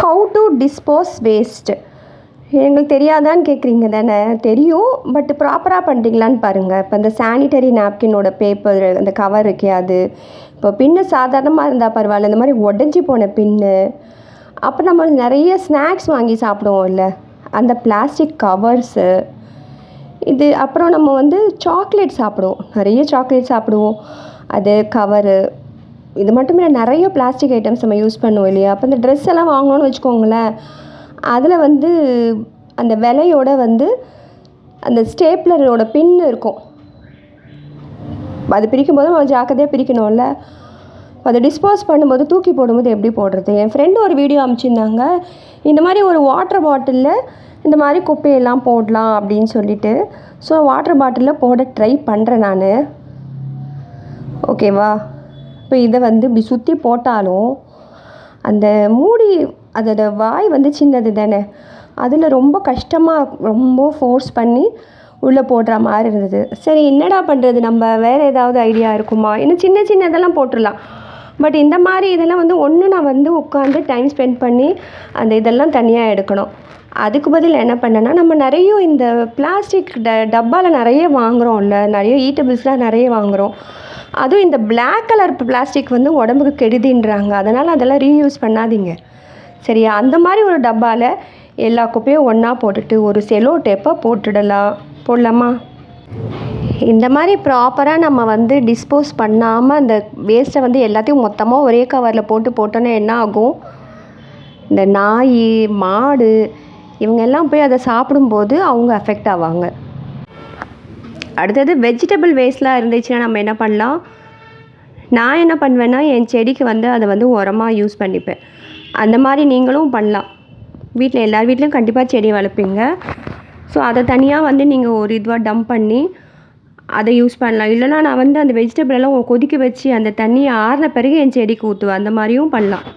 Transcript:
How to dispose waste. எங்களுக்கு தெரியாதான்னு கேட்குறீங்க தானே? தெரியும், பட் ப்ராப்பராக பண்ணுறீங்களான்னு பாருங்கள். இப்போ இந்த சானிட்டரி நாப்கினோட பேப்பர் அந்த கவர் இருக்கே அது, இப்போ பின்னு சாதாரணமாக இருந்தால் பரவாயில்ல, இந்த மாதிரி உடஞ்சி போன பின்னு, அப்போ நம்ம நிறைய ஸ்நாக்ஸ் வாங்கி சாப்பிடுவோம் இல்லை, அந்த பிளாஸ்டிக் கவர்ஸு, இது அப்புறம் நம்ம வந்து சாக்லேட் சாப்பிடுவோம், நிறைய சாக்லேட் சாப்பிடுவோம், அது கவரு, இது மட்டும் இல்லை நிறைய பிளாஸ்டிக் ஐட்டம்ஸ் நம்ம யூஸ் பண்ணுவோம் இல்லையா. அப்போ இந்த ட்ரெஸ் எல்லாம் வாங்கணும்னு வச்சுக்கோங்களேன், அதில் வந்து அந்த விலையோட வந்து அந்த ஸ்டேப்லரோட பின் இருக்கும், அது பிரிக்கும்போது நம்ம ஜாக்கிரதையாக பிரிக்கணும்ல. அதை டிஸ்போஸ் பண்ணும்போது தூக்கி போடும்போது எப்படி போடுறது. என் ஃப்ரெண்டு ஒரு வீடியோ அனுப்பிச்சிருந்தாங்க, இந்த மாதிரி ஒரு வாட்டர் பாட்டிலில் இந்த மாதிரி குப்பையெல்லாம் போடலாம் அப்படின்னு சொல்லிட்டு. ஸோ வாட்டர் பாட்டிலில் போட ட்ரை பண்ணுறேன் நான், ஓகேவா. இப்போ இதை வந்து இப்படி சுற்றி போட்டாலும் அந்த மூடி அதோட வாய் வந்து சின்னது தானே, அதில் ரொம்ப கஷ்டமாக ரொம்ப ஃபோர்ஸ் பண்ணி உள்ளே போடுற மாதிரி இருந்தது. சரி என்னடா பண்ணுறது, நம்ம வேறு ஏதாவது ஐடியா இருக்குமா, இன்னும் சின்ன சின்ன இதெல்லாம் போட்டுடலாம். பட் இந்த மாதிரி இதெல்லாம் வந்து ஒன்று நான் வந்து உட்காந்து டைம் ஸ்பெண்ட் பண்ணி அந்த இதெல்லாம் தனியாக எடுக்கணும். அதுக்கு பதில் என்ன பண்ணேன்னா, நம்ம நிறைய இந்த பிளாஸ்டிக் டப்பாவில் நிறைய வாங்குகிறோம்ல, நிறைய ஈட்டபிள்ஸ்லாம் நிறைய வாங்குகிறோம். அதுவும் இந்த பிளாக் கலர் பிளாஸ்டிக் வந்து உடம்புக்கு கெடுதின்றாங்க, அதனால் அதெல்லாம் ரீயூஸ் பண்ணாதீங்க சரியா. அந்த மாதிரி ஒரு டப்பாவில் எல்லா குப்பையும் ஒன்றா போட்டுட்டு ஒரு செலோ டேப்பை போடலாமா. இந்த மாதிரி ப்ராப்பராக நம்ம வந்து டிஸ்போஸ் பண்ணாமல் அந்த வேஸ்ட்டை வந்து எல்லாத்தையும் மொத்தமாக ஒரே கவரில் போட்டோன்னே என்ன ஆகும், இந்த நாய் மாடு இவங்க எல்லாம் போய் அதை சாப்பிடும்போது அவங்க அஃபெக்ட் ஆவாங்க. அடுத்தது வெஜிடபிள் வேஸ்ட்லாம் இருந்துச்சுன்னா நம்ம என்ன பண்ணலாம், நான் என்ன பண்ணுவேன்னா என் செடிக்கு வந்து அதை வந்து உரமாக யூஸ் பண்ணிப்பேன். அந்த மாதிரி நீங்களும் பண்ணலாம். வீட்டில் எல்லார் வீட்லேயும் கண்டிப்பாக செடி வளர்ப்பீங்க. ஸோ அதை தனியாக வந்து நீங்கள் ஒரு இதுவாக டம்ப் பண்ணி அதை யூஸ் பண்ணலாம். இல்லைனா நான் வந்து அந்த வெஜிடபிளெல்லாம் கொதிக்க வச்சு அந்த தண்ணியை ஆறின பிறகு என் செடிக்கு ஊற்றுவேன், அந்த மாதிரியும் பண்ணலாம்.